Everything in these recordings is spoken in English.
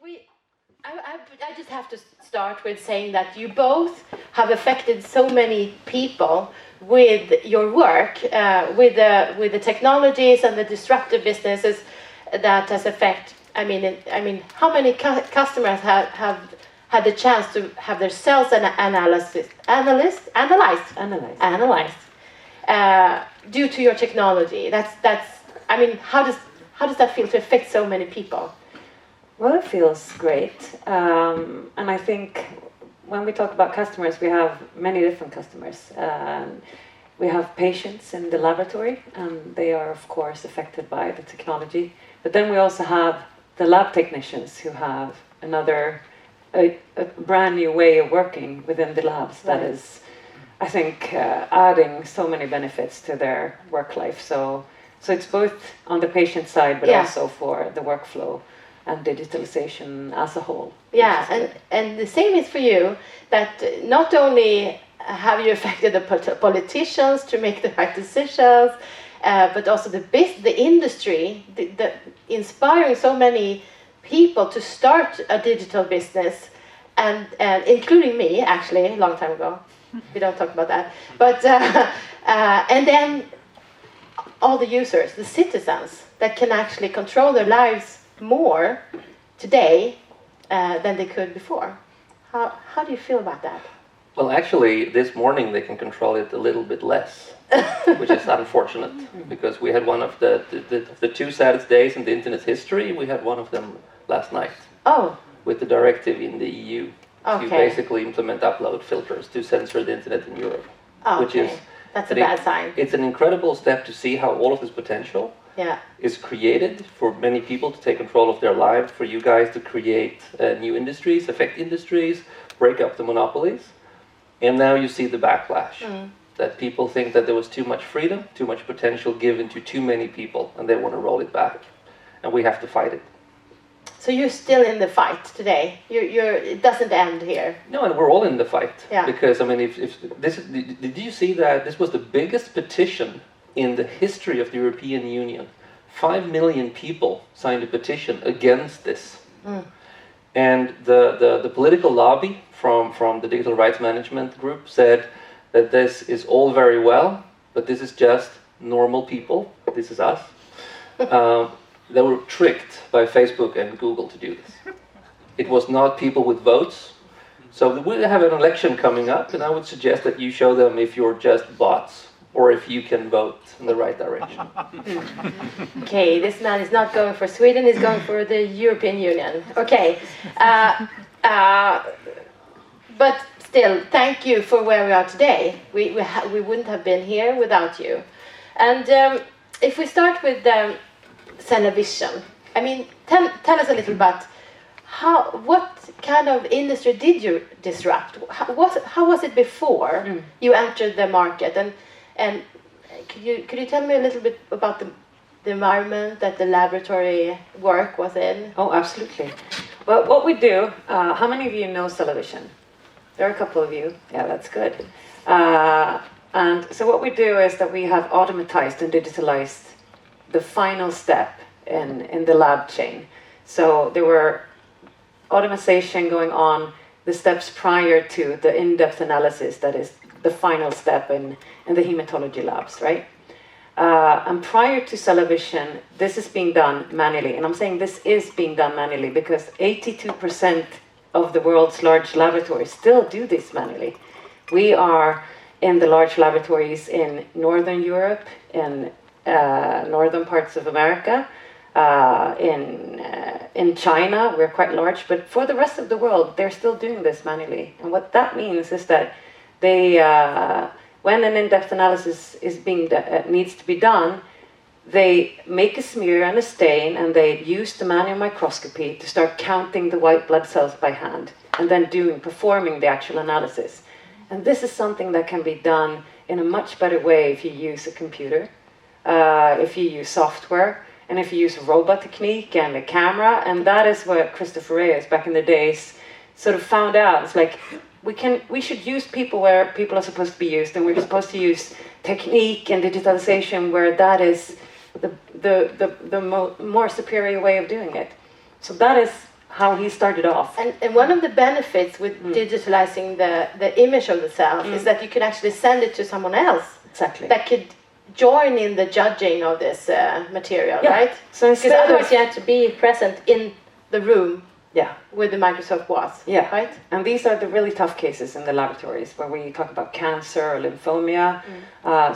I just have to start with saying that you both have affected so many people with your work, with the technologies and the disruptive businesses that has affected. I mean, how many customers have had the chance to have their sales analyzed due to your technology? That's. I mean, how does that feel to affect so many people? Well, it feels great, and I think when we talk about customers, we have many different customers. We have patients in the laboratory, and they are, of course, affected by the technology. But then we also have the lab technicians who have a brand new way of working within the labs that is, I think, adding so many benefits to their work life. So it's both on the patient side, but also for the workflow and digitalization as a whole. Yeah, and the same is for you, that not only have you affected the politicians to make the right decisions, but also the industry, the inspiring so many people to start a digital business, and including me, actually, a long time ago. We don't talk about that. But and then all the users, the citizens, that can actually control their lives more today than they could before. How do you feel about that? Well, actually, this morning they can control it a little bit less, which is unfortunate, because we had one of the two saddest days in the internet's history. We had one of them last night. Oh. With the directive in the EU to basically implement upload filters to censor the internet in Europe, which is that's a bad sign. It's an incredible step to see how all of this potential is created for many people to take control of their lives, for you guys to create new industries, affect industries, break up the monopolies. And now you see the backlash, that people think that there was too much freedom, too much potential given to too many people, and they want to roll it back. And we have to fight it. So you're still in the fight today. It doesn't end here. No, and we're all in the fight. Yeah. Because, I mean, did you see that this was the biggest petition in the history of the European Union? 5 million people signed a petition against this. And the political lobby from the Digital Rights Management Group said that this is all very well, but this is just normal people. This is us. They were tricked by Facebook and Google to do this. It was not people with votes. So we have an election coming up, and I would suggest that you show them if you're just bots or if you can vote in the right direction. Okay, this man is not going for Sweden, he's going for the European Union. Okay. But still, thank you for where we are today. We wouldn't have been here without you. And if we start with Cellavision, I mean, tell us a little about what kind of industry did you disrupt? How was it before you entered the market? And could you tell me a little bit about the environment that the laboratory work was in? Oh, absolutely. Well, what we do, how many of you know Cellavision? There are a couple of you. Yeah, that's good. And so what we do is that we have automatized and digitalized the final step in the lab chain. So there were automation going on the steps prior to the in-depth analysis, that is the final step in the hematology labs, right? And prior to Cellavision, this is being done manually. And I'm saying this is being done manually because 82% of the world's large laboratories still do this manually. We are in the large laboratories in Northern Europe, in northern parts of America, in China, we're quite large, but for the rest of the world, they're still doing this manually. And what that means is that they, when an in-depth analysis is needs to be done, they make a smear and a stain, and they use the manual microscopy to start counting the white blood cells by hand, and then performing the actual analysis. And this is something that can be done in a much better way if you use a computer, if you use software, and if you use robot technique and a camera. And that is what Christopher Reyes back in the days sort of found out. It's like, we should use people where people are supposed to be used, and we're supposed to use technique and digitalization where that is the more superior way of doing it. So that is how he started off. And one of the benefits with digitalizing the image of the self is that you can actually send it to someone else. Exactly. That could join in the judging of this material, right? So because otherwise you have to be present in the room where the microscope was. Yeah. Right? And these are the really tough cases in the laboratories where we talk about cancer or lymphoma.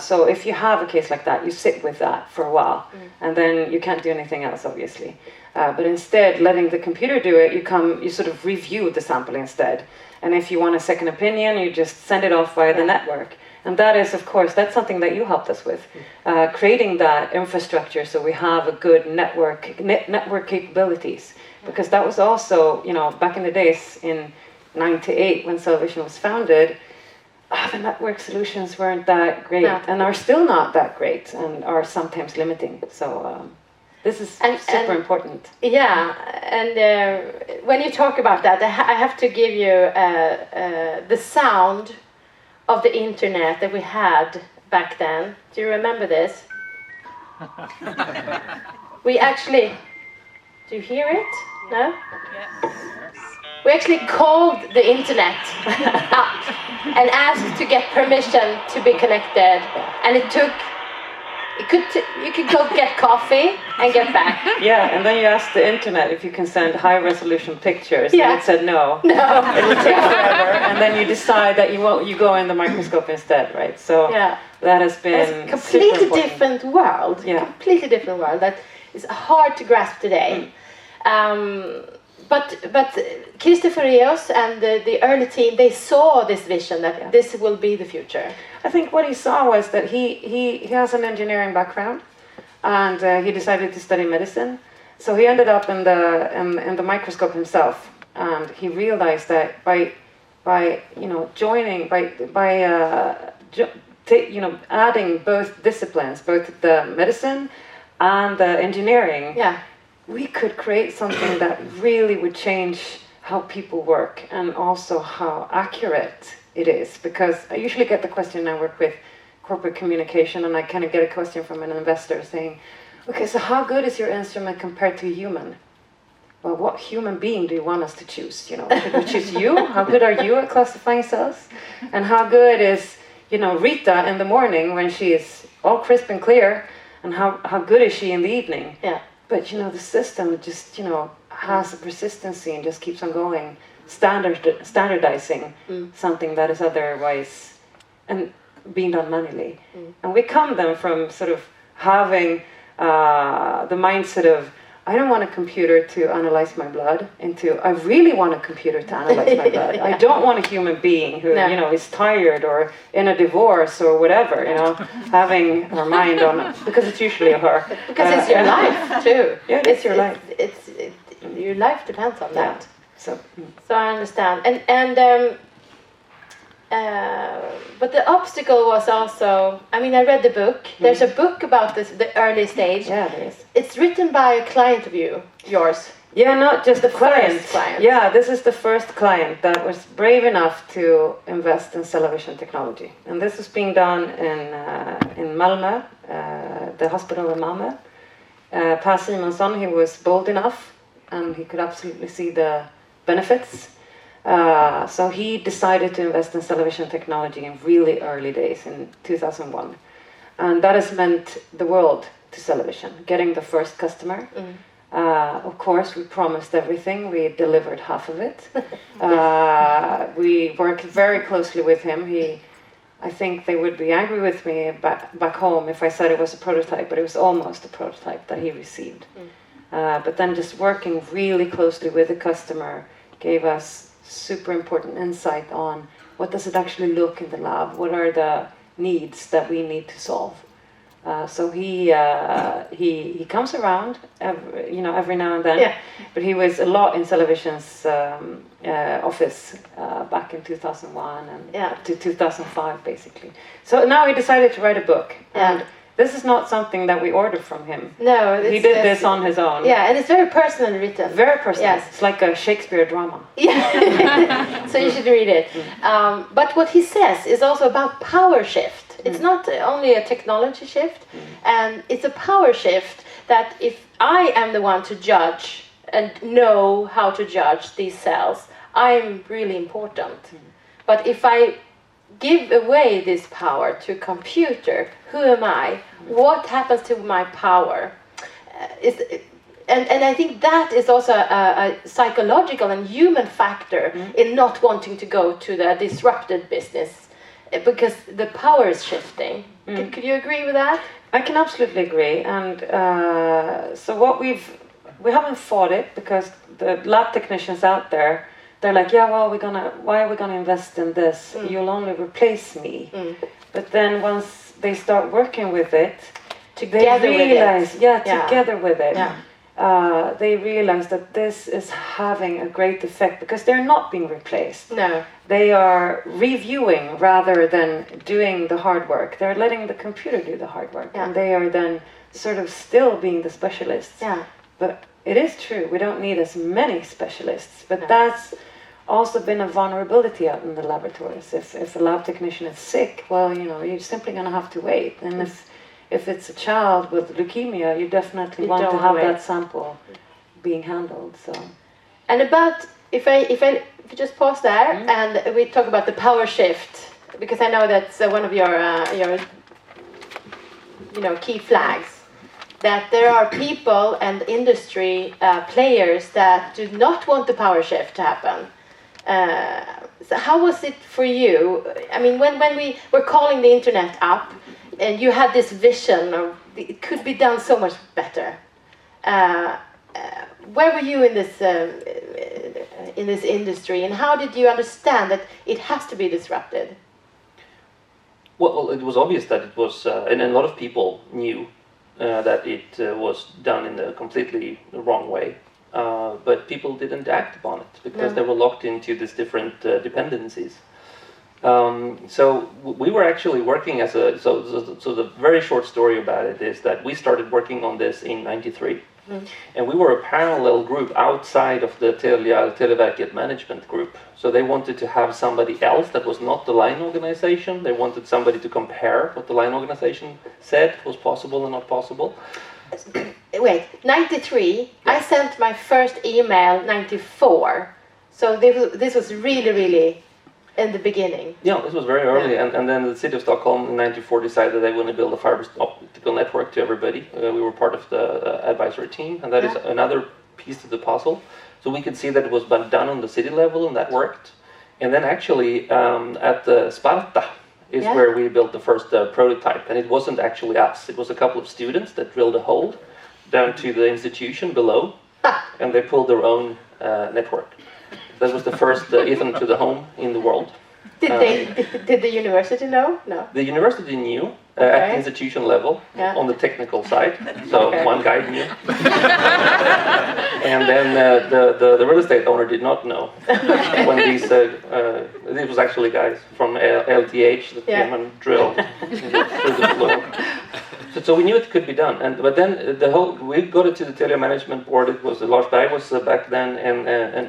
So if you have a case like that, you sit with that for a while, and then you can't do anything else, obviously. But instead, letting the computer do it, you sort of review the sample instead. And if you want a second opinion, you just send it off via the network. And that is, of course, that's something that you helped us with, creating that infrastructure so we have a good network capabilities. Because that was also, back in the days in '98 when Cellvision was founded, the network solutions weren't that great and are still not that great and are sometimes limiting. So this is super important. Yeah, and when you talk about that, I have to give you the sound of the internet that we had back then. Do you remember this? We actually... Do you hear it? No? Yeah. We actually called the internet up and asked to get permission to be connected. And you could go get coffee and get back. Yeah, and then you asked the internet if you can send high-resolution pictures, and it said no. No. It will take forever, and then you decide that you go in the microscope instead, right? So that has been it's a completely different world. Yeah. Completely different world that is hard to grasp today. But Christopher Rios and the early team, they saw this vision that this will be the future. I think what he saw was that he has an engineering background, and he decided to study medicine. So he ended up in the microscope himself, and he realized that by adding both disciplines, both the medicine and the engineering, we could create something that really would change how people work and also how accurate it is. Because I usually get the question, I work with corporate communication, and I kind of get a question from an investor saying, okay, so how good is your instrument compared to a human? Well, what human being do you want us to choose? Should we choose you? How good are you at classifying cells? And how good is, Rita in the morning when she is all crisp and clear? And how good is she in the evening? Yeah. But, the system just, has a persistency and just keeps on going, standardizing something that is otherwise and being done manually. And we come then from sort of having the mindset of, I don't want a computer to analyze my blood, into I really want a computer to analyze my blood. I don't want a human being who is tired or in a divorce or whatever, having her mind on, because it's usually a her. Because it's your life too. Yeah, it's your life. Your life depends on that. So I understand. But the obstacle was also, I read the book. There's a book about the early stage. Yeah, there is. It's written by a client of yours. Yeah, not just the client. First client. Yeah, this is the first client that was brave enough to invest in television technology. And this is being done in Malmö, the hospital in Malmö. Per Simonsson, he was bold enough, and he could absolutely see the benefits. So he decided to invest in television technology in really early days in 2001. And that has meant the world to television, getting the first customer. Of course, we promised everything. We delivered half of it. We worked very closely with him. I think they would be angry with me back home if I said it was a prototype, but it was almost a prototype that he received. But then just working really closely with the customer gave us super important insight on what does it actually look in the lab, what are the needs that we need to solve. So he comes around every now and then, but he was a lot in Television's office back in 2001 and to 2005 basically. So now he decided to write a book, and this is not something that we ordered from him. No, he did this on his own. Yeah, and it's very personally written. Very personal. Yes. It's like a Shakespeare drama. Yeah. So you should read it. But what he says is also about power shift. It's not only a technology shift, and it's a power shift that if I am the one to judge and know how to judge these cells, I'm really important. But if I give away this power to a computer, who am I? What happens to my power? And I think that is also a psychological and human factor in not wanting to go to the disrupted business, because the power is shifting. Could you agree with that? I can absolutely agree. And so what we haven't fought it, because the lab technicians out there, they're like, yeah, well, why are we gonna invest in this? You'll only replace me. But then once they start working with it, Together they realize, together with it. Yeah. They realize that this is having a great effect, because they're not being replaced. No. They are reviewing rather than doing the hard work. They're letting the computer do the hard work, and they are then sort of still being the specialists. Yeah. But it is true, we don't need as many specialists, but that's also been a vulnerability out in the laboratories. If a lab technician is sick, well, you're simply going to have to wait. And if it's a child with leukemia, you definitely want to have that sample being handled. So, and about if you just pause there and we talk about the power shift, because I know that's one of your key flags, that there are people and industry players that do not want the power shift to happen. So how was it for you? I mean, when we were calling the internet up, and you had this vision of it could be done so much better. Where were you in this industry, and how did you understand that it has to be disrupted? Well, it was obvious that it was, and a lot of people knew that it was done in a completely wrong way. But people didn't act upon it because they were locked into these different dependencies. So we were actually working as so the very short story about it is that we started working on this in '93, and we were a parallel group outside of the Televerket management group. So they wanted to have somebody else that was not the line organization. They wanted somebody to compare what the line organization said was possible and not possible. Wait, 93, I sent my first email 94, so this was really in the beginning. Yeah, this was very early, and then the city of Stockholm in '94 decided they want to build a fiber optical network to everybody. We were part of the advisory team, and that is another piece of the puzzle. So we could see that it was done on the city level, and that worked. And then actually at the Sparta is where we built the first prototype, and it wasn't actually us. It was a couple of students that drilled a hole down to the institution below, and they pulled their own network. That was the first Ethernet to the home in the world. Did the university know? No. The university knew at the institution level on the technical side. So one guy knew, and then the real estate owner did not know when these. It was actually guys from LTH that came and drilled through the floor. So we knew it could be done, but then we got it to the Telia management board. It was Lars Berg was back then,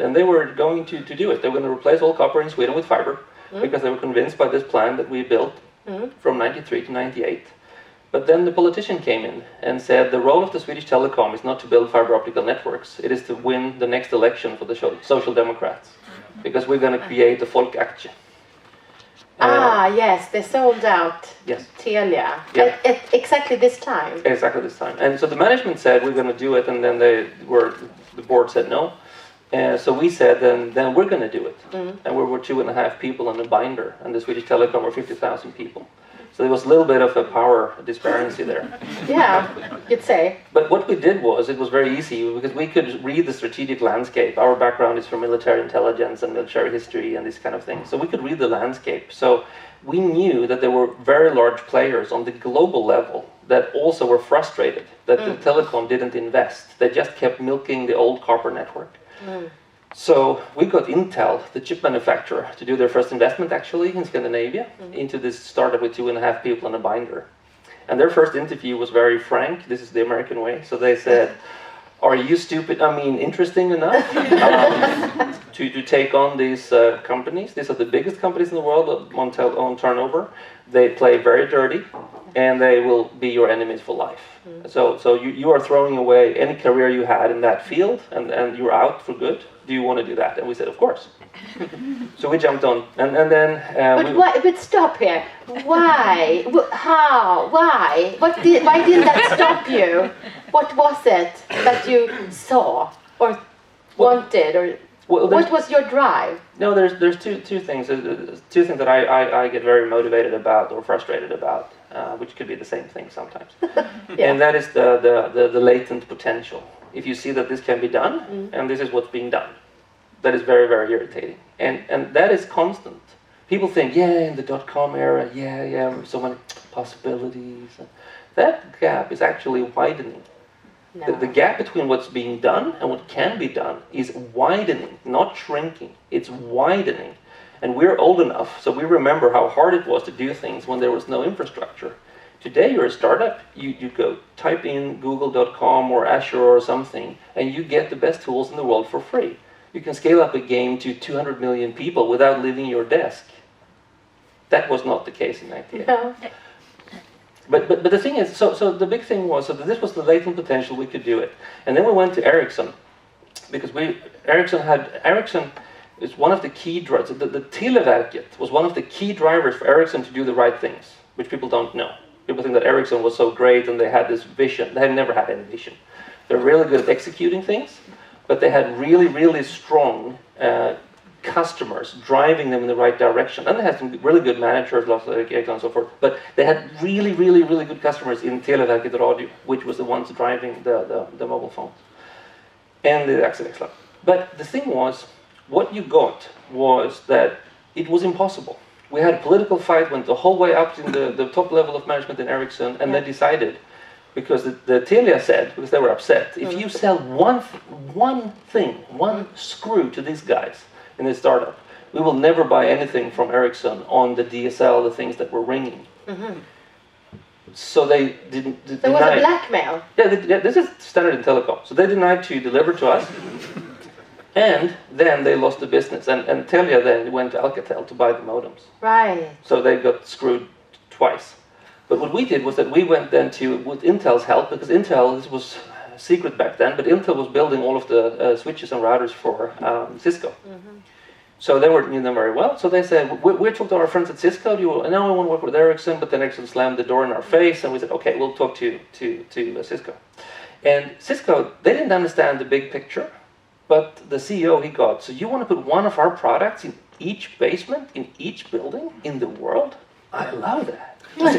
and they were going to do it. They were going to replace all copper in Sweden with fiber because they were convinced by this plan that we built from '93 to '98. But then the politician came in and said the role of the Swedish Telecom is not to build fiber optical networks. It is to win the next election for the Social Democrats, because we're going to create a folkaktie. Yes, they sold out Telia at exactly this time. Exactly this time. And so the management said we're going to do it, and then the board said no. So we said then we're going to do it. And we were 2.5 people on a binder, and the Swedish Telecom were 50,000 people. So there was a little bit of a power disparity there. Yeah, you'd say. But what we did was, it was very easy, because we could read the strategic landscape. Our background is from military intelligence and military history and this kind of thing. So we could read the landscape. So we knew that there were very large players on the global level that also were frustrated that the telecom didn't invest. They just kept milking the old copper network. So we got Intel, the chip manufacturer, to do their first investment actually in Scandinavia into this startup with 2.5 people on a binder. And their first interview was very frank. This is the American way. So they said, are you stupid? I mean, interesting enough to take on these companies? These are the biggest companies in the world on turnover. They play very dirty. and they will be your enemies for life. So you are throwing away any career you had in that field, and you're out for good. Do you want to do that? And we said, of course. So we jumped on, and then. But stop here. Why? How? Why? Why didn't that stop you? What was it that you saw or wanted, or what was your drive? No, there's two things. Two things that I get very motivated about or frustrated about, which could be the same thing sometimes. Yeah. And that is the latent potential. If you see that this can be done, and this is what's being done, that is very, very irritating. And that is constant. People think, in the .com era, so many possibilities. That gap is actually widening. No. The gap between what's being done and what can be done is widening, not shrinking. It's widening. And we're old enough, so we remember how hard it was to do things when there was no infrastructure. Today you're a startup, you go type in google.com or Azure or something, and you get the best tools in the world for free. You can scale up a game to 200 million people without leaving your desk. That was not the case in 98. No. But the thing is, so the big thing was, so that this was the latent potential, we could do it. And then we went to Ericsson, because Ericsson is one of the key drivers, the Televerket was one of the key drivers for Ericsson to do the right things, which people don't know. People think that Ericsson was so great and they had this vision. They had never had any vision. They're really good at executing things, but they had really, really strong customers driving them in the right direction. And they had some really good managers, lots of Ericsson and so forth. But they had really, really, really good customers in Televerket Radio, which was the ones driving the mobile phones and the access. But the thing was, what you got was that it was impossible. We had a political fight, went the whole way up to the top level of management in Ericsson, and they decided, because the Telia said, because they were upset, if you sell one screw to these guys in this startup, we will never buy anything from Ericsson on the DSL, the things that were ringing. So they didn't. There was a blackmail. Yeah, this is standard in telecom. So they denied to deliver to us. And then they lost the business, and Telia then went to Alcatel to buy the modems. Right. So they got screwed twice. But what we did was that we went then with Intel's help, because Intel, this was secret back then, but Intel was building all of the switches and routers for Cisco. So they knew them very well. So they said, we talked to our friends at Cisco, and now we want to work with Ericsson, but then Ericsson slammed the door in our face, and we said, okay, we'll talk to Cisco. And Cisco, they didn't understand the big picture. But the CEO, he got, so you want to put one of our products in each basement, in each building in the world? I love that. So you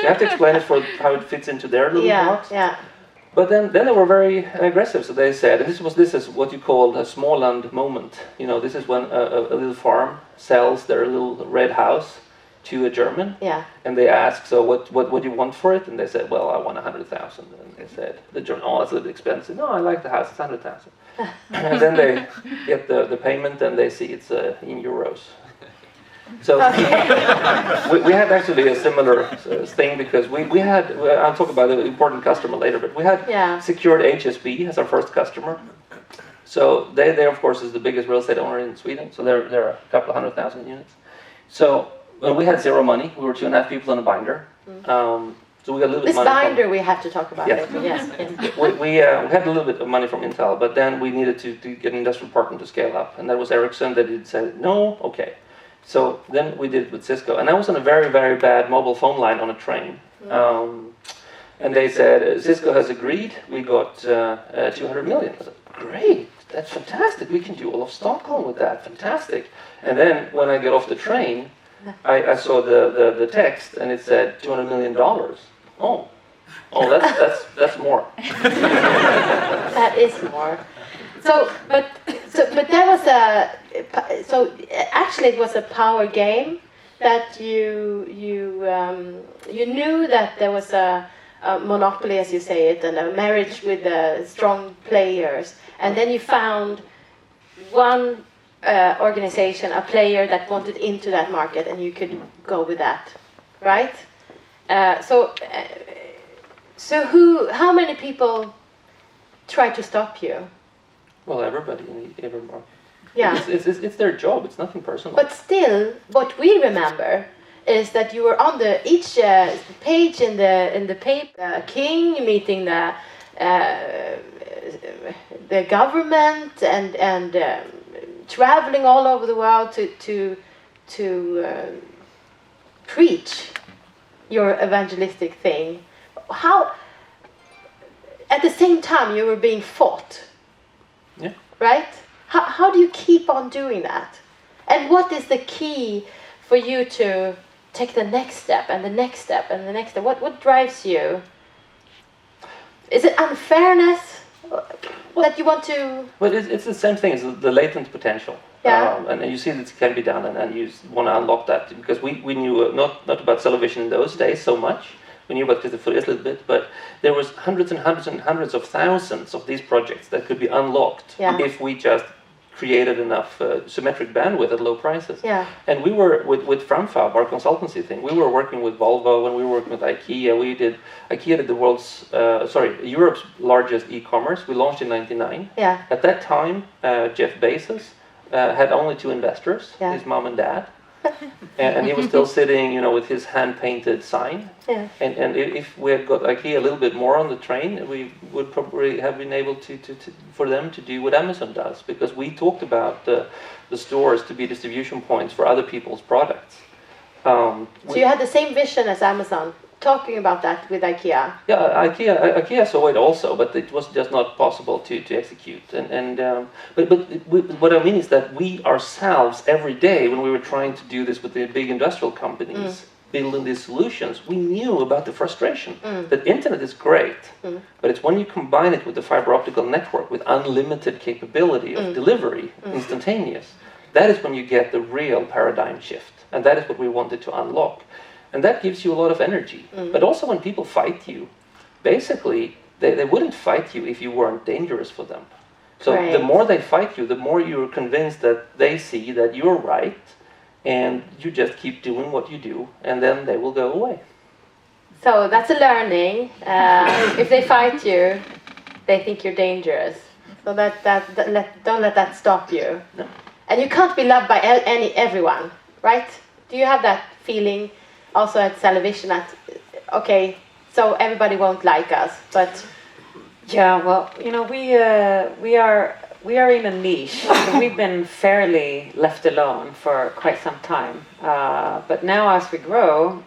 have to explain it for how it fits into their little box. Yeah. But then they were very aggressive. So they said, and this is what you call a Småland moment. You know, this is when a little farm sells their little red house to a German. Yeah. And they asked, so what do you want for it? And they said, well, I want 100,000. And they said, the German, oh, that's a little bit expensive. No, I like the house, it's 100,000. And then they get the payment and they see it's in euros. So we had actually a similar thing, because we had, I'll talk about an important customer later, but we had secured HSB as our first customer. So they of course is the biggest real estate owner in Sweden. So they're a couple of 100,000 units. So when we had zero money, we were 2.5 people on a binder. So we got a little bit of money. This binder we have to talk about later. Yes. We had a little bit of money from Intel, but then we needed to get an industrial partner to scale up, and that was Ericsson. That said no, okay. So then we did it with Cisco, and I was on a very, very bad mobile phone line on a train. And they said, Cisco has agreed, we got 200 million. I said, great, that's fantastic, we can do all of Stockholm with that, fantastic. And then when I got off the train, I saw the text, and it said $200 million. Oh, that's more. That is more. But there was actually it was a power game that you knew that there was a monopoly, as you say it, and a marriage with strong players, and then you found one organization, a player that wanted into that market, and you could go with that, right? How many people tried to stop you? Well, everybody in every market. Yeah. It's their job. It's nothing personal. But still, what we remember, is that you were on each page in the paper, king meeting the government and traveling all over the world to preach your evangelistic thing. How, at the same time, you were being fought. Yeah. Right? How do you keep on doing that? And what is the key for you to take the next step and the next step and the next step? What drives you? Is it unfairness that you want to... Well, it's the same thing. It's the latent potential. Yeah. And you see that it can be done, and you want to unlock that. Because we knew not about television in those days so much. We knew about Christopher a little bit, but there was hundreds and hundreds and hundreds of thousands of these projects that could be unlocked if we just created enough symmetric bandwidth at low prices. Yeah. And we were, with Framfab, our consultancy thing, we were working with Volvo and we were working with IKEA. IKEA did Europe's largest e-commerce. We launched in 1999. Yeah. At that time, Jeff Bezos had only 2 investors, Yeah. his mom and dad. and he was still sitting, with his hand-painted sign. Yeah. And if we had got IKEA a little bit more on the train, we would probably have been able to for them to do what Amazon does, because we talked about the stores to be distribution points for other people's products. So you had the same vision as Amazon, talking about that with IKEA. Yeah, IKEA saw it also, but it was just not possible to execute. But what I mean is that we ourselves, every day, when we were trying to do this with the big industrial companies, building these solutions, we knew about the frustration. That internet is great, but it's when you combine it with the fiber optical network with unlimited capability of delivery, instantaneous, that is when you get the real paradigm shift. And that is what we wanted to unlock. And that gives you a lot of energy. But also when people fight you, basically, they wouldn't fight you if you weren't dangerous for them. So Right. the more they fight you, the more you're convinced that they see that you're right, and you just keep doing what you do, and then they will go away. So that's a learning. If they fight you, they think you're dangerous. So don't let that stop you. No. And you can't be loved by everyone, right? Do you have that feeling also at television that, okay, so everybody won't like us, but... Yeah, well, we are in a niche. So we've been fairly left alone for quite some time. But now as we grow,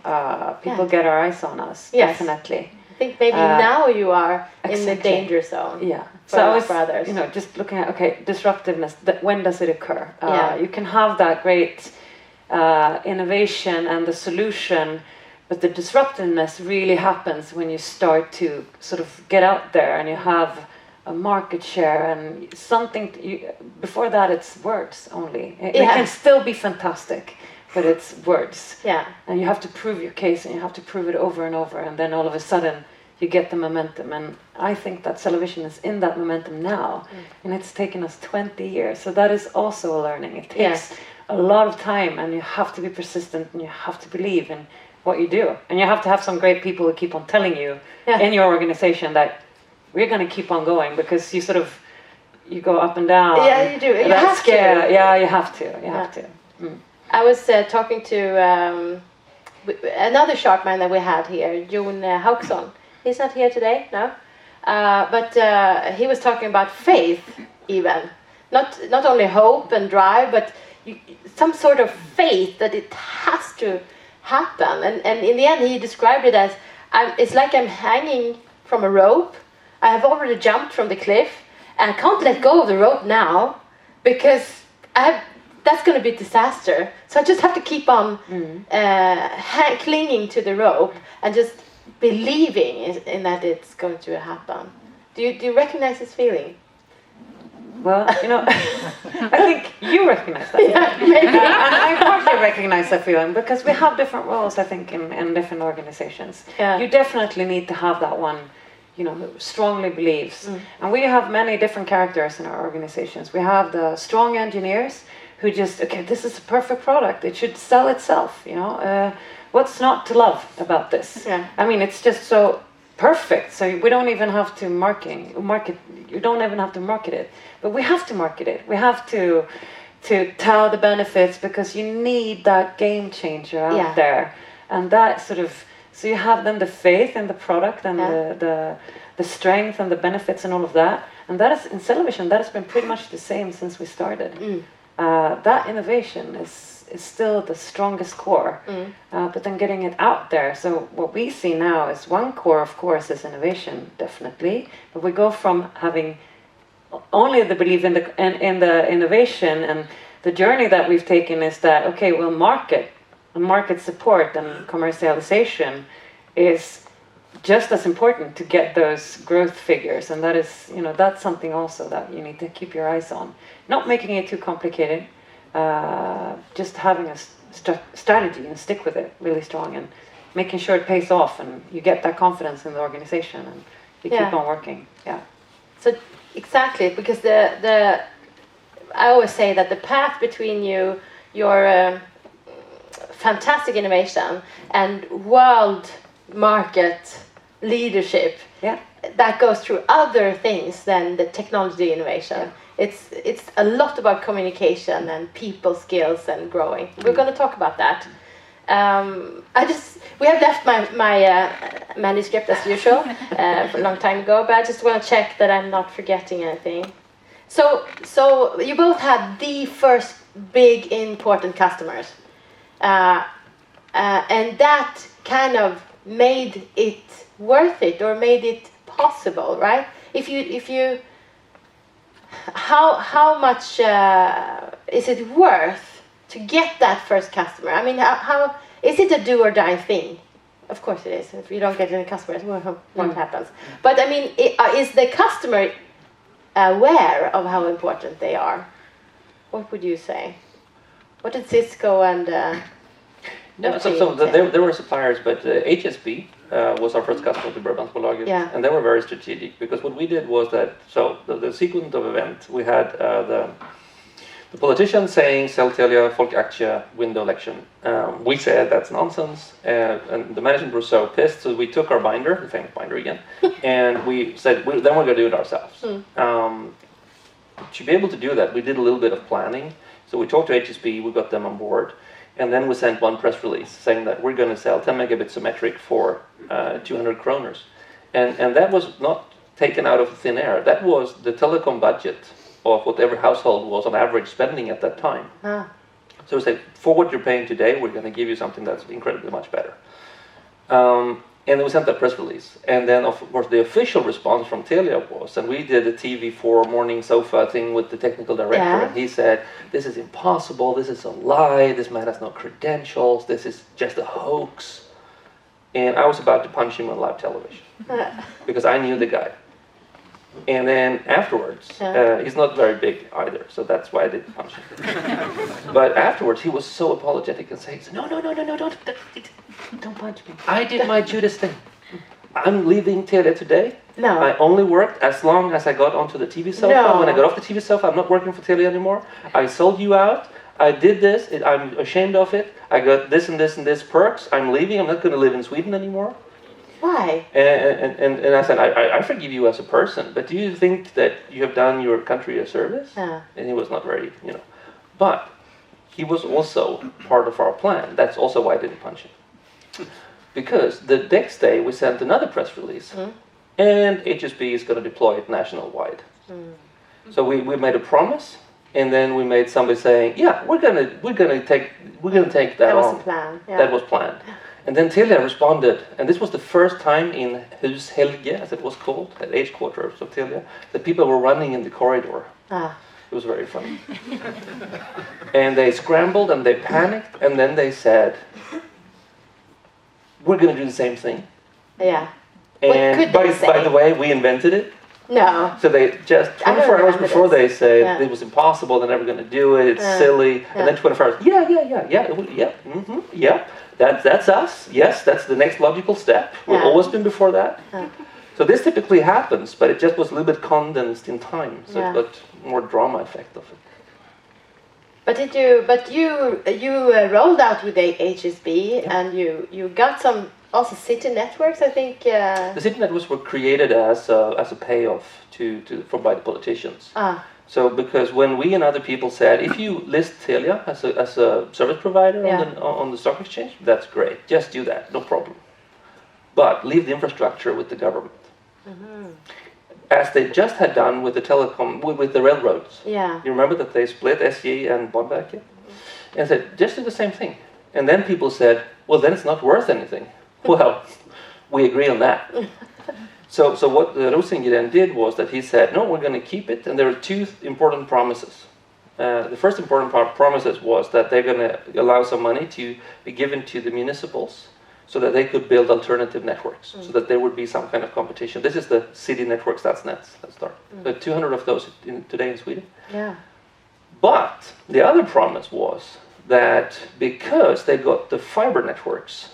people get our eyes on us, definitely. I think maybe now you are in the exactly. danger zone. Yeah. For others. Just looking at, disruptiveness, when does it occur? Yeah. You can have that great innovation and the solution, but the disruptiveness really happens when you start to sort of get out there and you have a market share and something. Before that, it's words only. It can still be fantastic, but it's words. Yeah. And you have to prove your case, and you have to prove it over and over, and then all of a sudden you get the momentum. And I think that television is in that momentum now, and it's taken us 20 years. So that is also a learning. It takes a lot of time, and you have to be persistent, and you have to believe in what you do. And you have to have some great people who keep on telling you in your organization that we're going to keep on going, because you go up and down. Yeah, you do. You have to. Yeah, you have to. You have to. I was talking to another sharp mind that we had here, Jonas Birgersson. He's not here today, no? But he was talking about faith, even. Not only hope and drive, but some sort of faith that it has to happen. And in the end, he described it as, it's like I'm hanging from a rope. I have already jumped from the cliff, and I can't let go of the rope now, because that's going to be a disaster. So I just have to keep on clinging to the rope and just believing in that it's going to happen. Do you recognize this feeling? Well, I think you recognize that. Yeah, maybe. And I partly recognize that feeling, because we have different roles, I think, in different organizations. Yeah. You definitely need to have that one, who strongly believes. And we have many different characters in our organizations. We have the strong engineers who just, this is a perfect product. It should sell itself, What's not to love about this? Yeah. I mean, it's just so perfect. So we don't even have to market. You don't even have to market it, but we have to market it. We have to to tell the benefits, because you need that game changer out there. And that sort of, so you have then the faith in the product and the strength and the benefits and all of that. And that is, in television, that has been pretty much the same since we started. That innovation is still the strongest core, but then getting it out there. So what we see now is one core, of course, is innovation, definitely. But we go from having only the belief in the innovation, and the journey that we've taken is that, okay, well, market support and commercialization is just as important to get those growth figures, and that is, that's something also that you need to keep your eyes on. Not making it too complicated, just having a strategy and stick with it really strong, and making sure it pays off, and you get that confidence in the organization, and you keep on working. So exactly, because I always say that the path between your fantastic innovation and world market leadership, that goes through other things than the technology innovation. It's a lot about communication and people skills and growing. We're going to talk about that. We have left my manuscript as usual for a long time ago, but I just want to check that I'm not forgetting anything. So you both had the first big important customers, and that kind of made it worth it, or made it possible, right? If you how much is it worth to get that first customer? I mean, how is it a do or die thing? Of course it is. If you don't get any customers, what happens? But I mean, is the customer aware of how important they are? What would you say? What did Cisco and there were suppliers, but HSB was our first customer to Broadband-Jesus, and they were very strategic, because what we did was that, the sequence of events, we had the politician saying, sell Telia, Folkaktie, win the election. We said that's nonsense, and the management was so pissed, so we took our binder, the famous binder again, and we said, then we're going to do it ourselves. To be able to do that, we did a little bit of planning. So we talked to HSB, we got them on board, and then we sent one press release saying that we're going to sell 10 megabit symmetric for 200 kroners. And that was not taken out of thin air. That was the telecom budget of what every household was on average spending at that time. So we said, for what you're paying today, we're going to give you something that's incredibly much better. And then we sent that press release. And then, of course, the official response from Telia was, and we did a TV4 morning sofa thing with the technical director, and he said, this is impossible, this is a lie, this man has no credentials, this is just a hoax. And I was about to punch him on live television, because I knew the guy. And then afterwards, he's not very big either, so that's why I didn't punch him. But afterwards, he was so apologetic and saying, no, don't punch me. I did my Judas thing. I'm leaving Telia today. No. I only worked as long as I got onto the TV sofa. No. When I got off the TV sofa, I'm not working for Telia anymore. I sold you out. I did this. I'm ashamed of it. I got this and this and this perks. I'm leaving. I'm not going to live in Sweden anymore. Why? And I said, I forgive you as a person, but do you think that you have done your country a service? And he was not very, But he was also part of our plan. That's also why I didn't punch him. Because the next day we sent another press release, and HSB is going to deploy it national-wide. So we made a promise, and then we made somebody saying, we're gonna take that That was on. the plan. That was planned. And then Telia responded, and this was the first time in Hus Helge, as it was called, at headquarters of Telia, that people were running in the corridor. It was very funny. And they scrambled and they panicked, and then they said, we're going to do the same thing. Yeah. And by the way, we invented it. No. So they just 24 hours before they said it was impossible, they're never going to do it, it's silly. And then 24 hours, that's us. Yes, that's the next logical step. We've always been before that. So this typically happens, but it just was a little bit condensed in time, so it got more drama effect of it. But you rolled out with the HSB, and you got some also city networks, I think. The city networks were created as a payoff by the politicians. So because when we and other people said, if you list Telia as a service provider on the stock exchange, that's great. Just do that, no problem. But leave the infrastructure with the government. As they just had done with the telecom, with the railroads. Yeah. You remember that they split SJ and Broadband-Jesus? And said, just do the same thing. And then people said, well, then it's not worth anything. Well, we agree on that. So what Rosengren then did was that he said, no, we're going to keep it. And there are two important promises. The first important promises was that they're going to allow some money to be given to the municipals so that they could build alternative networks, so that there would be some kind of competition. This is the city networks.net. Let's start. There are 200 of those today in Sweden. Yeah. But the other promise was that because they got the fiber networks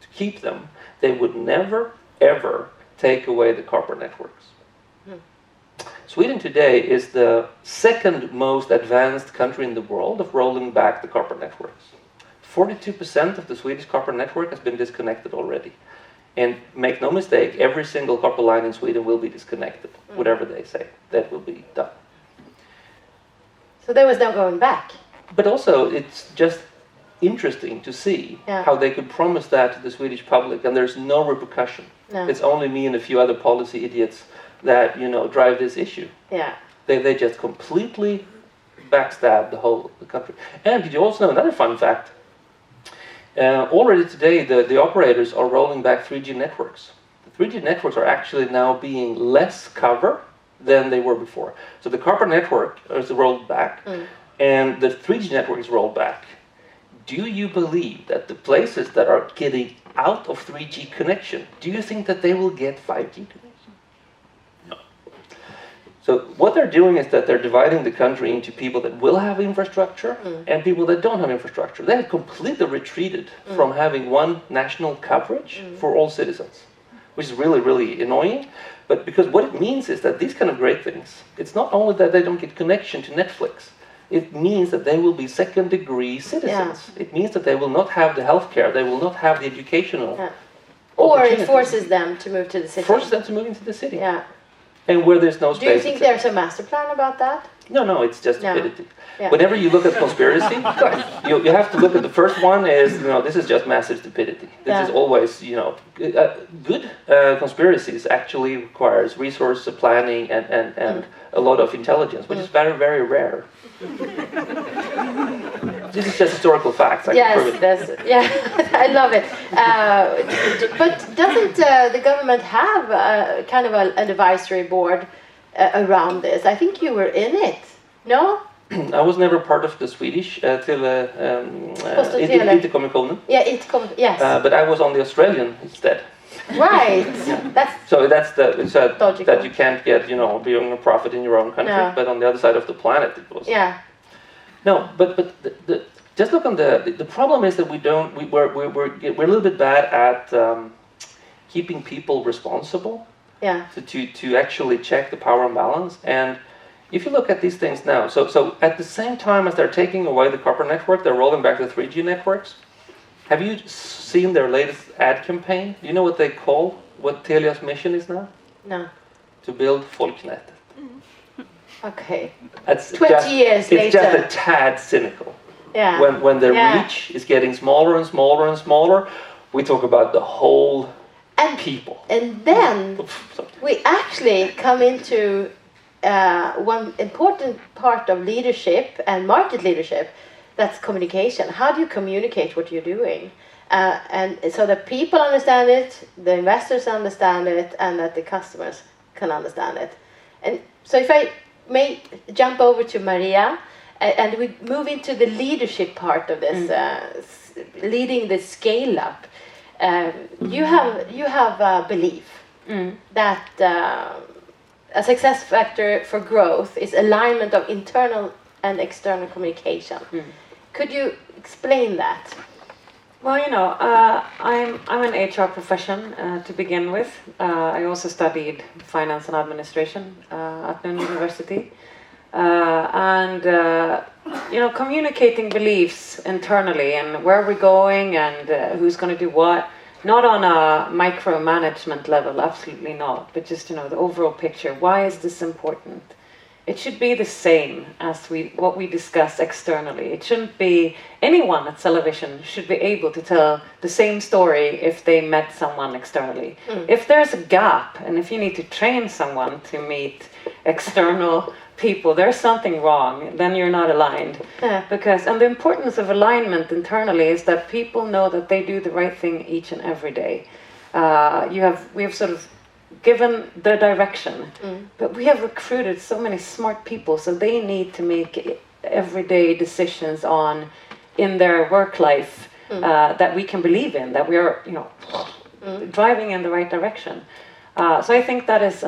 to keep them, they would never, ever take away the copper networks. Sweden today is the second most advanced country in the world of rolling back the copper networks. 42% of the Swedish copper network has been disconnected already. And make no mistake, every single copper line in Sweden will be disconnected. Whatever they say, that will be done. So there was no going back. But also, it's just interesting to see how they could promise that to the Swedish public, and there's no repercussion. No. It's only me and a few other policy idiots that, drive this issue. Yeah. They just completely backstab the country. And did you also know another fun fact? Already today, the operators are rolling back 3G networks. The 3G networks are actually now being less cover than they were before. So the copper network is rolled back, and the 3G network is rolled back. Do you believe that the places that are getting out of 3G connection, do you think that they will get 5G connection? No. So what they're doing is that they're dividing the country into people that will have infrastructure and people that don't have infrastructure. They have completely retreated from having one national coverage for all citizens, which is really, really annoying. But because what it means is that these kind of great things, it's not only that they don't get connection to Netflix, it means that they will be second-degree citizens. Yeah. It means that they will not have the healthcare, they will not have the educational Or it forces them to move to the city. Forces them to move into the city. Yeah. And where there's no space. Do you think there's a master plan about that? No, it's just stupidity. Yeah. Whenever you look at conspiracy, of course. You have to look at the first one is, this is just massive stupidity. This is always, good conspiracies actually requires resource planning and a lot of intelligence, which is very, very rare. This is just historical facts. I love it. But doesn't the government have kind of an advisory board around this? I think you were in it. No? I was never part of the Swedish IT-kommissionen. Yeah, yes. But I was on the Australian instead. Right. That's that you can't get, being a profit in your own country, but on the other side of the planet it was. Yeah. No, but just look on the problem is that we're a little bit bad at keeping people responsible. Yeah. To actually check the power imbalance. And if you look at these things now, so at the same time as they're taking away the copper network, they're rolling back the 3G networks. Have you seen their latest ad campaign? Do you know what they call what Telia's mission is now? No. To build Folknätet. Okay. That's 20 years later. It's just a tad cynical. Yeah. When the reach is getting smaller and smaller and smaller, we talk about the whole people. And then we actually come into one important part of leadership and market leadership, that's communication. How do you communicate what you're doing? And so that people understand it, the investors understand it, and that the customers can understand it. And so if I may jump over to Maria, and we move into the leadership part of this, leading the scale up. You have a belief that a success factor for growth is alignment of internal and external communication. Could you explain that? Well, I'm an HR profession to begin with. I also studied finance and administration at Lund University. Communicating beliefs internally and where we're going and who's going to do what, not on a micromanagement level, absolutely not, but just, the overall picture. Why is this important? it should be the same as what we discuss externally. It shouldn't be anyone at Celevision should be able to tell the same story if they met someone externally. If there's a gap and if you need to train someone to meet external people, there's something wrong, then you're not aligned. And the importance of alignment internally is that people know that they do the right thing each and every day. We have sort of given the direction, but we have recruited so many smart people, so they need to make everyday decisions in their work life that we can believe in, that we are, driving in the right direction. So I think that is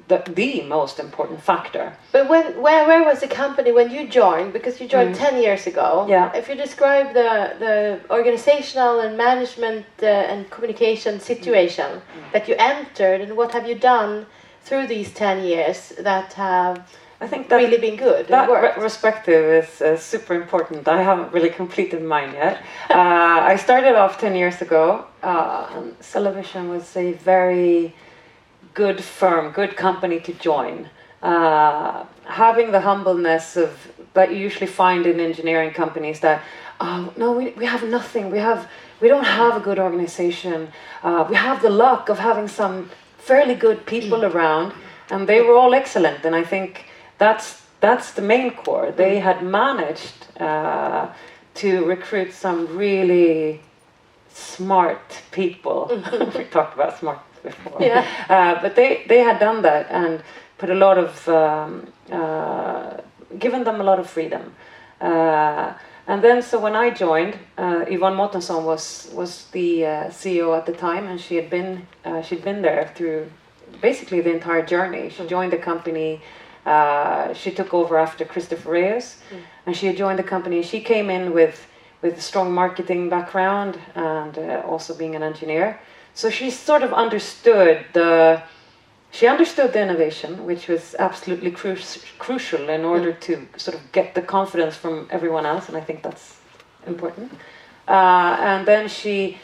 the most important factor. But where was the company when you joined? Because you joined 10 years ago. Yeah. If you describe the organizational and management and communication situation that you entered, and what have you done through these 10 years that have really been good? That perspective is super important. I haven't really completed mine yet. I started off 10 years ago, and Celevision was a very good firm, good company to join. Having the humbleness that you usually find in engineering companies that, we have nothing, we don't have a good organization, we have the luck of having some fairly good people around, and they were all excellent, and I think that's the main core. They had managed to recruit some really smart people. We talked about smart before. But they had done that and put a lot of given them a lot of freedom. And then so when I joined, Yvonne Mårtensson was the CEO at the time, and she'd been there through basically the entire journey. She joined the company. She took over after Christopher Reyes, and she had joined the company. She came in with a strong marketing background and also being an engineer. So she sort of understood the innovation, which was absolutely crucial in order to sort of get the confidence from everyone else, and I think that's important. And then she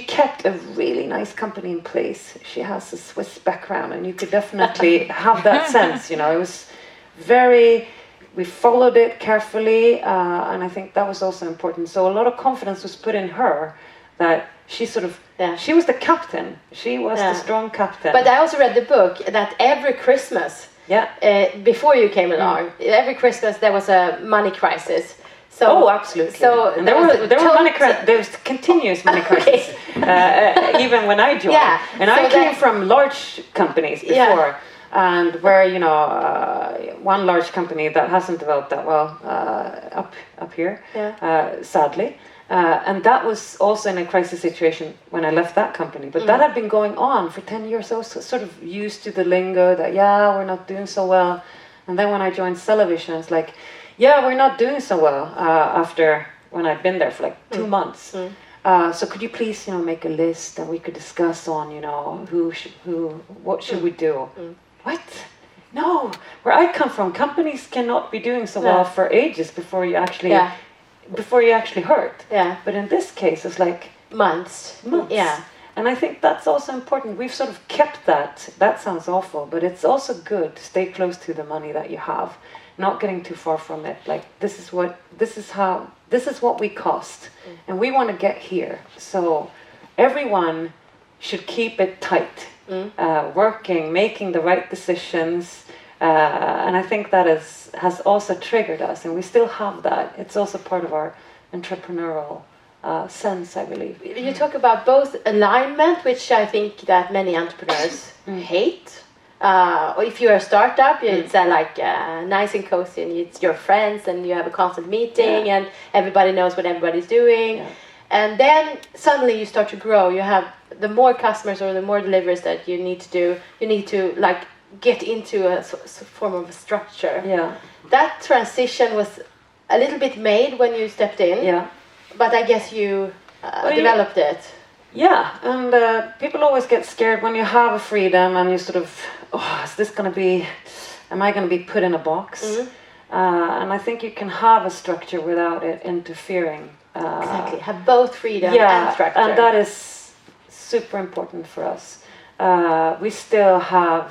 kept a really nice company in place. She has a Swiss background, and you could definitely have that sense. It was we followed it carefully, and I think that was also important. So a lot of confidence was put in her that she was the captain. She was the strong captain. But I also read the book that every Christmas, before you came along, every Christmas there was a money crisis. So, absolutely. So and there was continuous money crisis, even when I joined. And I came from large companies before, and where one large company that hasn't developed that well up here, sadly. And that was also in a crisis situation when I left that company. But that had been going on for 10 years. I was sort of used to the lingo that, we're not doing so well. And then when I joined Celevision, it's like, we're not doing so well after when I'd been there for like 2 months. So could you please, make a list and we could discuss on, what should we do? What? No, where I come from, companies cannot be doing so well for ages before you actually... before you actually hurt. But in this case, it's like months. And I think that's also important. We've sort of kept that. That sounds awful, but it's also good to stay close to the money that you have, not getting too far from it. Like this is what we cost, and we want to get here. So everyone should keep it tight, working, making the right decisions. And I think that has also triggered us, and we still have that. It's also part of our entrepreneurial sense, I believe. You talk about both alignment, which I think that many entrepreneurs hate. Or if you're a startup, it's nice and cozy, and it's your friends, and you have a constant meeting, and everybody knows what everybody's doing. And then suddenly you start to grow. You have the more customers or the more deliveries that you need to do. You need to get into a form of a structure. That transition was a little bit made when you stepped in, but I guess you developed it. And people always get scared when you have a freedom and you sort of, is this going to be, am I going to be put in a box? And I think you can have a structure without it interfering. Exactly, have both freedom and structure. And that is super important for us. We still have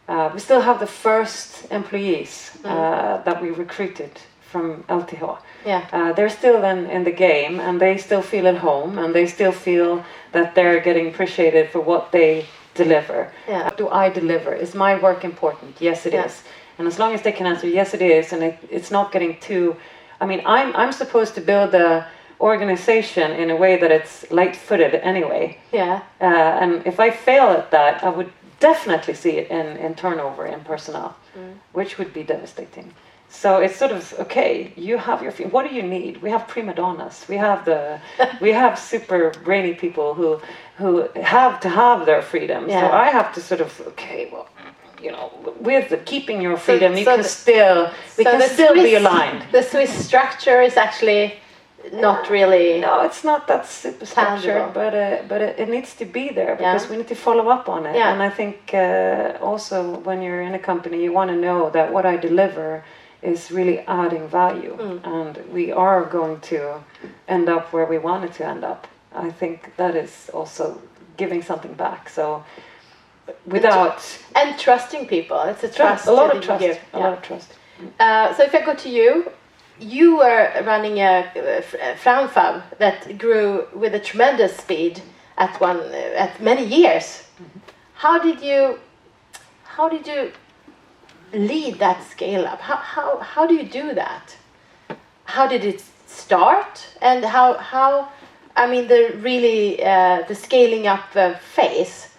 We still have the first employees that we recruited from LTH. Yeah. They're still in the game, and they still feel at home, and they still feel that they're getting appreciated for what they deliver. Yeah. What do I deliver? Is my work important? Yes, it is. And as long as they can answer yes, it is, and it's not getting too. I mean, I'm supposed to build a organization in a way that it's light-footed anyway. Yeah. And if I fail at that, I would definitely see it in turnover in personnel, which would be devastating. So it's sort of, okay, you have your what do you need? We have prima donnas. We have super brainy people who have to have their freedom. Yeah. So I have to sort of, okay, well, you know, with keeping your freedom, we can the still be Swiss- aligned. The Swiss structure is actually not really. No, it's not that super structured, Tangible. but it needs to be there because we need to follow up on it. Yeah. And I think also when you're in a company, you want to know that what I deliver is really adding value, and we are going to end up where we wanted to end up. I think that is also giving something back. So without And trusting people. It's a trust. a lot that of you trust, give. a lot of trust. So if I go to you, you were running a Framfab that grew with a tremendous speed at many years. How did you lead that scale up? How do you do that? How did it start? And how I mean the scaling up phase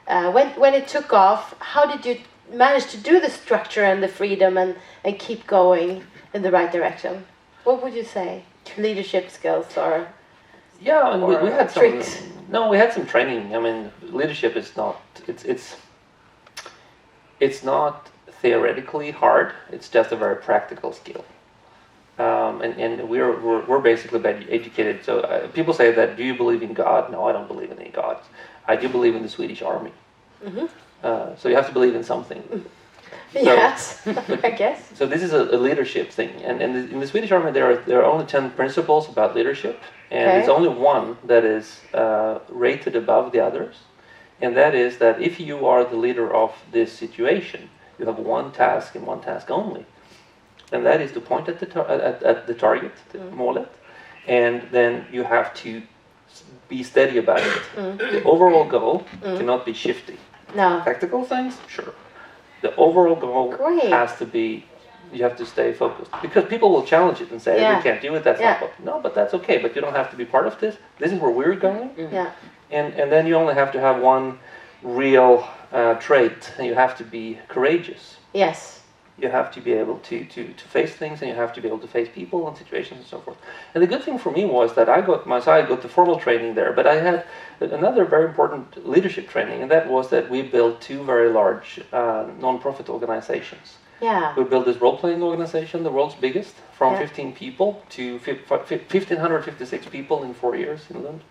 when it took off, how did you manage to do the structure and the freedom and keep going in the right direction? What would you say? Leadership skills or Yeah, and we had some tricks? No, we had some training. I mean, leadership is not it's not theoretically hard. It's just a very practical skill. And we're basically educated. So people say that, do you believe in God? No, I don't believe in any gods. I do believe in the Swedish army. So you have to believe in something. Yes, I guess. So this is a leadership thing, and in the Swedish army there are only 10 principles about leadership, and there's only one that is rated above the others, and that is that if you are the leader of this situation, you have one task and one task only, and that is to point at the target, the målet, and then you have to be steady about it. The overall goal cannot be shifty. No. Tactical things, sure. The overall goal Great. has to be, you have to stay focused. Because people will challenge it and say, we can't do it, that's not what. No, but that's okay, but you don't have to be part of this. This is where we're going. Yeah. And then you only have to have one real trait, and you have to be courageous. Yes. You have to be able to face things, and you have to be able to face people and situations and so forth. And the good thing for me was that I got the formal training there, but I had another very important leadership training, and that was that we built two very large non-profit organizations. Yeah. We built this role-playing organization, the world's biggest, from 15 people to 1,556 people in 4 years in Lund.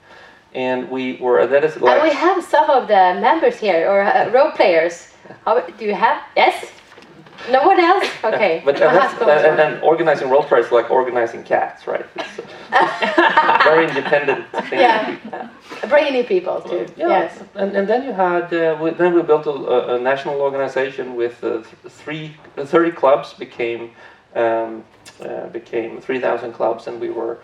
And that is like... And we have some of the members here, or role players. Do you have? Yes? No one else? Okay. But and organizing role players is like organizing cats, right? It's very independent thing. Yeah. Brainy people too. Yeah. Yes. And then you had we built a national organization with 30 clubs became 3,000 clubs, and we were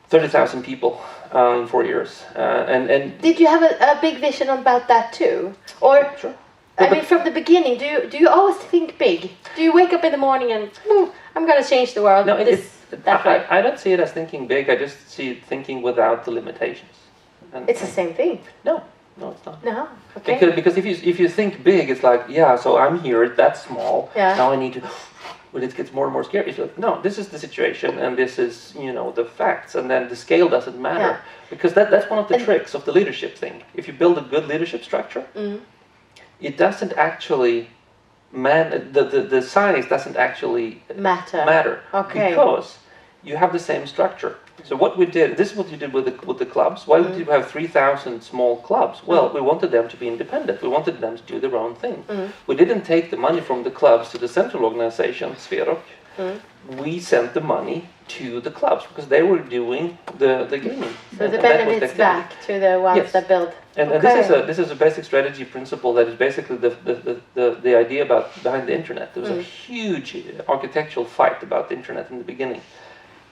30,000 people in 4 years. And did you have a big vision about that too, or? Sure. I mean, from the beginning, do you always think big? Do you wake up in the morning and I'm going to change the world? No, that way? I don't see it as thinking big. I just see it thinking without the limitations. And It's the same thing. No, it's not. No, okay. Because if you think big, it's like, so I'm here. That's small. Yeah. Now I need to. When it gets more and more scary, it's like, no, this is the situation, and this is the facts, and then the scale doesn't matter, because that's one of the tricks of the leadership thing. If you build a good leadership structure. It doesn't actually the size doesn't actually matter. Okay. Because you have the same structure. So what we did, this is what you did with the clubs. Why did you have 3,000 small clubs? Well, we wanted them to be independent. We wanted them to do their own thing. We didn't take the money from the clubs to the central organization, Sverok, we sent the money to the clubs because they were doing the gaming. So the benefits back to the ones that build. And this is a basic strategy principle that is basically the idea behind the internet. There was a huge architectural fight about the internet in the beginning.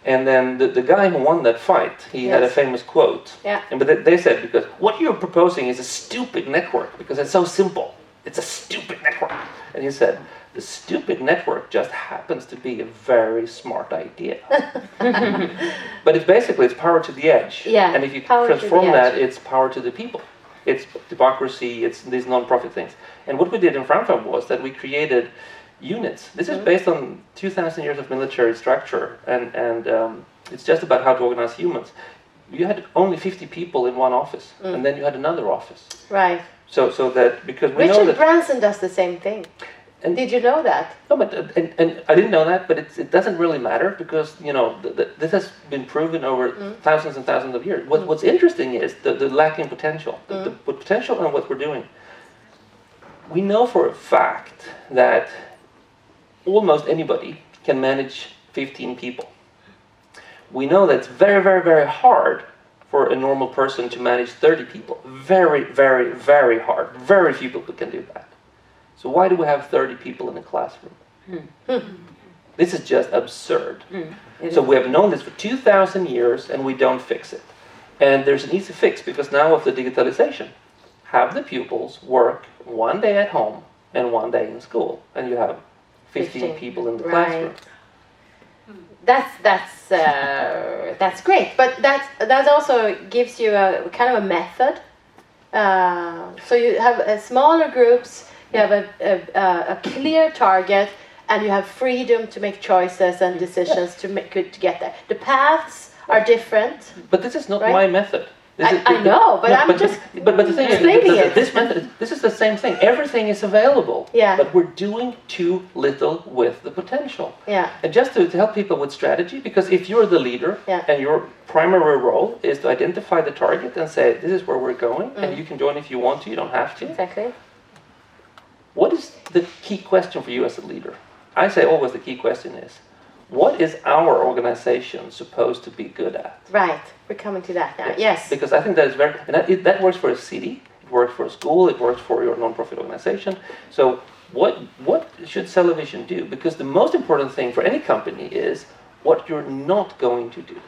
And then the guy who won that fight, he had a famous quote. Yeah. But they said, because what you're proposing is a stupid network, because it's so simple. It's a stupid network. And he said, the stupid network just happens to be a very smart idea. But it's power to the edge. Yeah, and if you transform that, it's power to the people. It's democracy, it's these non-profit things. And what we did in Framfab was that we created units. This is based on 2,000 years of military structure, and it's just about how to organize humans. You had only 50 people in one office, and then you had another office. Right. So that because we know that Richard Branson does the same thing. And did you know that? No, but and I didn't know that, but it doesn't really matter because this has been proven over thousands and thousands of years. What's interesting is the lacking potential, the potential and what we're doing. We know for a fact that almost anybody can manage 15 people. We know that it's very, very, very hard for a normal person to manage 30 people. Very, very, very hard. Very few people can do that. So why do we have 30 people in a classroom? This is just absurd. So we have known this for 2,000 years and we don't fix it. And there's an easy fix because now of the digitalization, have the pupils work one day at home and one day in school, and you have 15 people in the classroom. That's great, but that also gives you a kind of a method. So you have smaller groups, you have a clear target, and you have freedom to make choices and decisions to get there. The paths are different. But this is not my method. I know, but I'm just the thing explaining is, it. this method, this is the same thing. Everything is available, but we're doing too little with the potential. Yeah. And just to help people with strategy, because if you're the leader and your primary role is to identify the target and say, this is where we're going, and you can join if you want to, you don't have to. Exactly. What is the key question for you as a leader? I say always the key question is, what is our organization supposed to be good at? Right, we're coming to that now. Yes. Because I think that is that works for a city, it works for a school, it works for your non-profit organization. So what should Cellavision do? Because the most important thing for any company is what you're not going to do.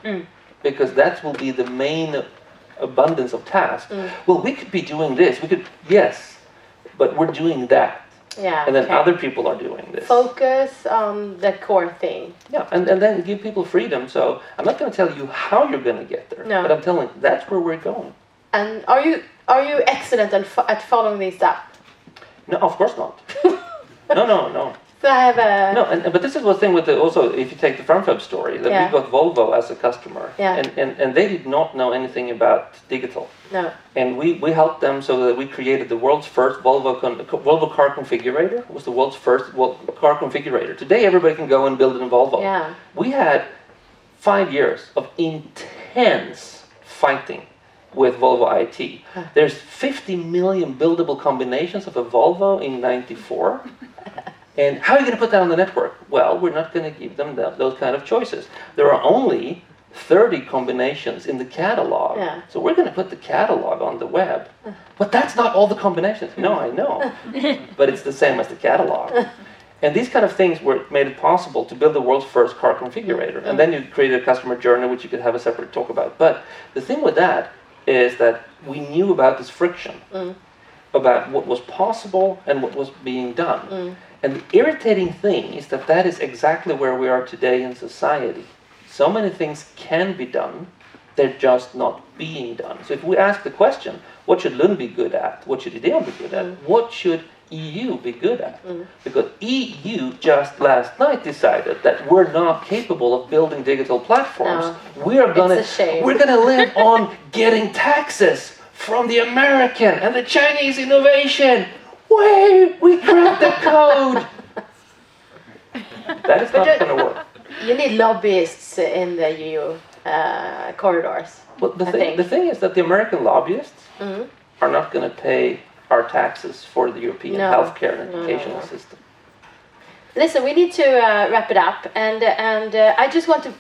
Because that will be the main abundance of tasks. Well, we could be doing this, but we're doing that. Yeah, and then other people are doing this. Focus on the core thing. Yeah, and then give people freedom. So I'm not going to tell you how you're going to get there, but I'm telling you that's where we're going. And are you excellent at following these up? No, of course not. No. So I have a but this is the thing with also if you take the Framfab story that we got Volvo as a customer, and they did not know anything about digital. No. And we helped them so that we created the world's first Volvo car configurator. It was the world's first car configurator. Today everybody can go and build it in Volvo. Yeah. We had 5 years of intense fighting with Volvo IT. There's 50 million buildable combinations of a Volvo in '94. And how are you going to put that on the network? Well, we're not going to give them those kind of choices. There are only 30 combinations in the catalog. Yeah. So we're going to put the catalog on the web. But that's not all the combinations. No, I know. But it's the same as the catalog. And these kind of things made it possible to build the world's first car configurator. And then you created a customer journey, which you could have a separate talk about. But the thing with that is that we knew about this friction, about what was possible and what was being done. And the irritating thing is that is exactly where we are today in society. So many things can be done, they're just not being done. So if we ask the question, what should Lund be good at? What should Ideon be good at? What should EU be good at? Because EU just last night decided that we're not capable of building digital platforms. We're gonna live on getting taxes from the American and the Chinese innovation. Wait, we cracked the code. That is not going to work. You need lobbyists in the EU corridors. Well, the thing is that the American lobbyists are not going to pay our taxes for the European healthcare and educational system. listen, we need to wrap it up, and I just want to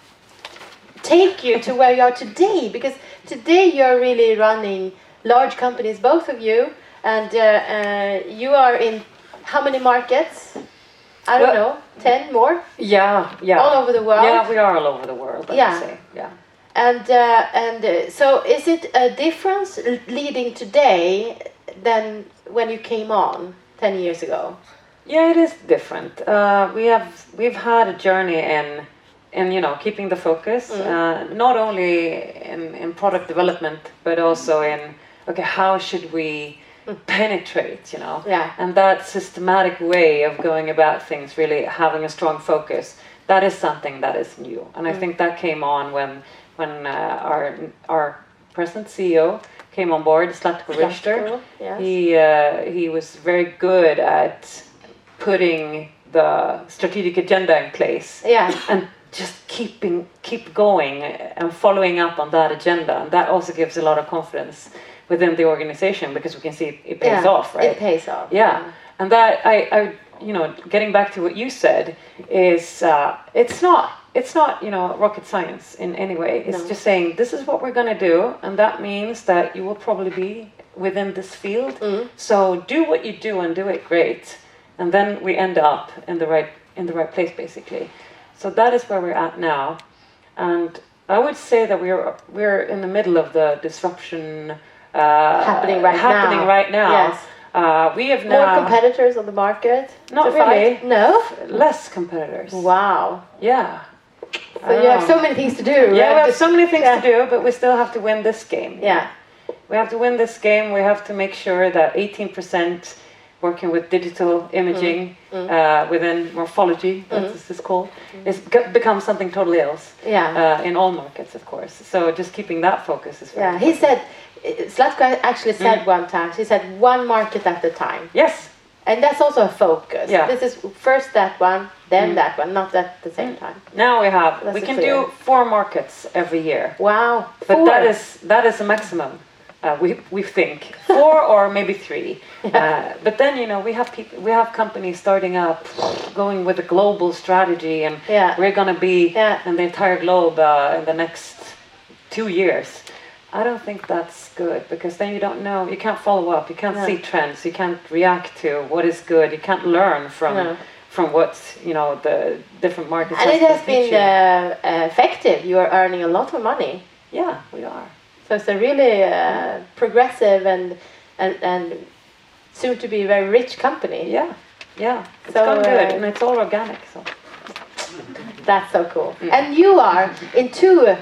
take you to where you are today, because today you're really running large companies, both of you, and you are in how many markets? I don't know, 10 more? Yeah. All over the world? Yeah, we are all over the world, I would say. Yeah. And so is it a difference leading today than when you came on 10 years ago? Yeah, it is different. We've had a journey in keeping the focus, not only in product development, but also in how should we penetrate, and that systematic way of going about things, really having a strong focus. That is something that is new, and I think that came on when our present CEO came on board, Zlatko Richter. Yes. He was very good at putting the strategic agenda in place, and just keep going and following up on that agenda, and that also gives a lot of confidence within the organization, because we can see it pays off, right? It pays off. Yeah, and that I getting back to what you said is it's not rocket science in any way. It's just saying this is what we're going to do, and that means that you will probably be within this field. So do what you do and do it great, and then we end up in the right place, basically. So that is where we're at now, and I would say that we're in the middle of the disruption happening right now. Yes. We have now more competitors on the market. Not really. No. Less competitors. Wow. Yeah. So you have so many things to do. Yeah, we have so many things to do, but we still have to win this game. Yeah. We have to win this game. We have to make sure that 18% working with digital imaging within morphology, as this is called, becomes something totally else. Yeah. In all markets, of course. So just keeping that focus is very important. He said, Zlatko actually said one time, he said one market at a time. Yes. And that's also a focus. Yeah. This is first that one, then that one, not at the same time. Now we can do 4 markets every year. Wow. 4. But that is a maximum. We think 4 or maybe 3. But then we have companies starting up, going with a global strategy, and we're going to be in the entire globe in the next 2 years. I don't think that's good, because then you don't know, you can't follow up, you can't see trends, you can't react to what is good, you can't learn from what the different markets. And it has been effective. You are earning a lot of money. Yeah, we are. So it's a really progressive and soon to be very rich company. Yeah. It's gone good, and it's all organic. So that's so cool. And you are in 2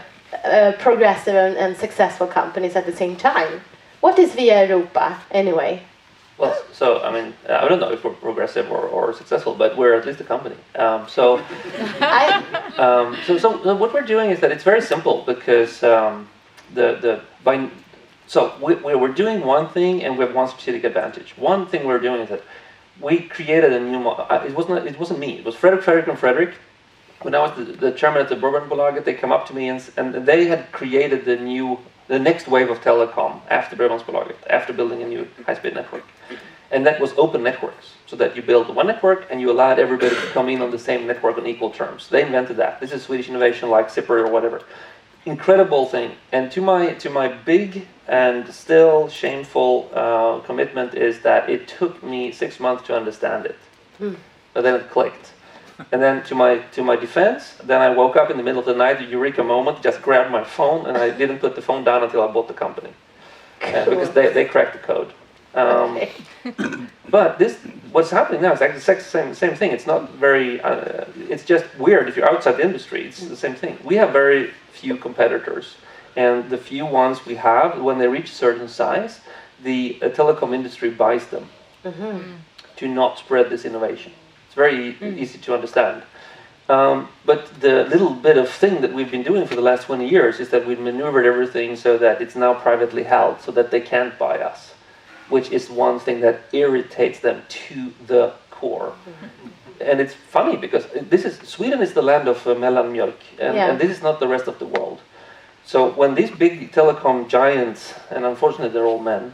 progressive and successful companies at the same time. What is Via Europa anyway? Well, so I mean, I don't know if we're progressive or successful, but we're at least a company. So what we're doing is that it's very simple, because we're doing one thing and we have one strategic advantage. One thing we're doing is that we created a new model. It wasn't me. It was Fredrik and Fredrik. When I was the chairman at the Broadband-Bolaget, they come up to me and they had created the next wave of telecom after Broadband-Bolaget, after building a new high-speed network. And that was open networks, so that you build one network and you allowed everybody to come in on the same network on equal terms. They invented that. This is Swedish innovation, like Zipper or whatever. Incredible thing. And to my big and still shameful commitment is that it took me 6 months to understand it. But then it clicked. And then to my defense, then I woke up in the middle of the night, a eureka moment, just grabbed my phone, and I didn't put the phone down until I bought the company. Because they cracked the code. But what's happening now is actually the same thing. It's not very, it's just weird if you're outside the industry. It's the same thing. We have very few competitors. And the few ones we have, when they reach a certain size, the telecom industry buys them to not spread this innovation. It's very easy to understand. But the little bit of thing that we've been doing for the last 20 years is that we've maneuvered everything so that it's now privately held, so that they can't buy us, which is one thing that irritates them to the core. And it's funny, because Sweden is the land of mellanmjölk, and this is not the rest of the world. So when these big telecom giants, and unfortunately they're all men,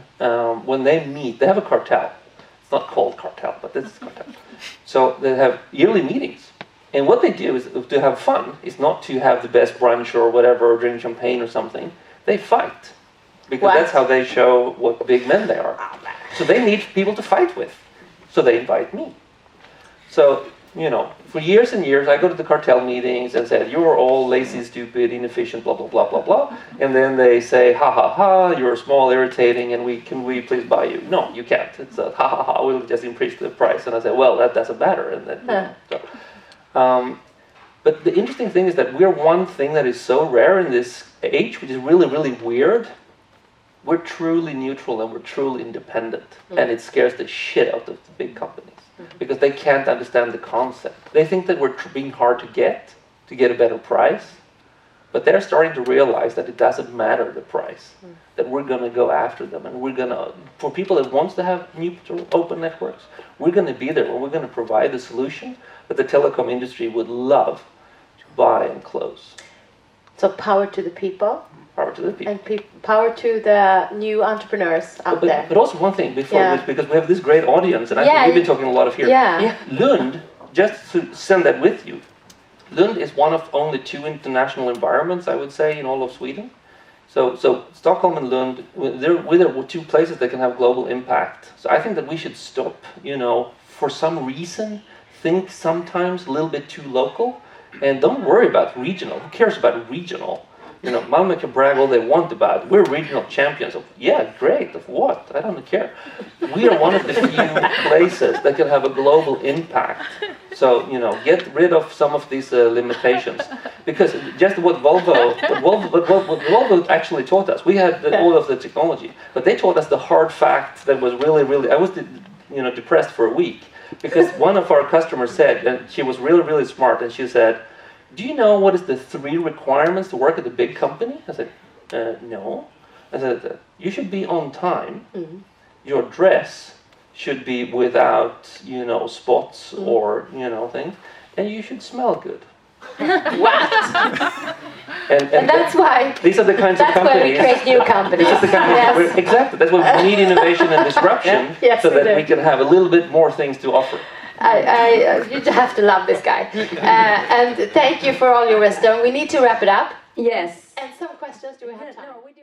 when they meet, they have a cartel. It's not called cartel, but this is cartel. So they have yearly meetings. And what they do is to have fun. It's not to have the best brunch or whatever, or drink champagne or something. They fight. Because that's how they show what big men they are. So they need people to fight with. So they invite me. So, for years and years, I go to the cartel meetings and said, you're all lazy, stupid, inefficient, blah, blah, blah, blah, blah. And then they say, ha, ha, ha, you're small, irritating, and can we please buy you? No, you can't. It's a ha, ha, ha, we'll just increase the price. And I say, well, that doesn't matter. And then, but the interesting thing is that we're one thing that is so rare in this age, which is really, really weird. We're truly neutral and we're truly independent. And it scares the shit out of the big companies. Because they can't understand the concept. They think that we're being hard to get a better price. But they're starting to realize that it doesn't matter the price. That we're going to go after them. And we're going to, for people that wants to have neutral, open networks, we're going to be there. And we're going to provide the solution that the telecom industry would love to buy and close. So power to the people. Power to the people. And power to the new entrepreneurs out there. But also one thing before this, because we have this great audience, and I think we've been talking a lot of here. Lund, just to send that with you, Lund is one of only 2 international environments, I would say, in all of Sweden. So Stockholm and Lund, they're 2 places that can have global impact. So I think that we should stop, for some reason, think sometimes a little bit too local, and don't worry about regional. Who cares about regional? Malmö can brag all they want about it. We're regional champions of, great, of what? I don't care. We are one of the few places that can have a global impact. So, get rid of some of these limitations. Because just what Volvo actually taught us, we had all of the technology, but they taught us the hard fact that was really, really, I was depressed for a week. Because one of our customers said, and she was really, really smart, and she said, do you know what is the 3 requirements to work at a big company? I said, no. I said, you should be on time. Your dress should be without, spots or, things. And you should smell good. What? And that's why. These are the kinds of companies. That's why we create new companies. Exactly. That's why we need innovation and disruption so that we can have a little bit more things to offer. You have to love this guy. And thank you for all your wisdom. We need to wrap it up. Yes. And some questions. Do we have time? No, we do.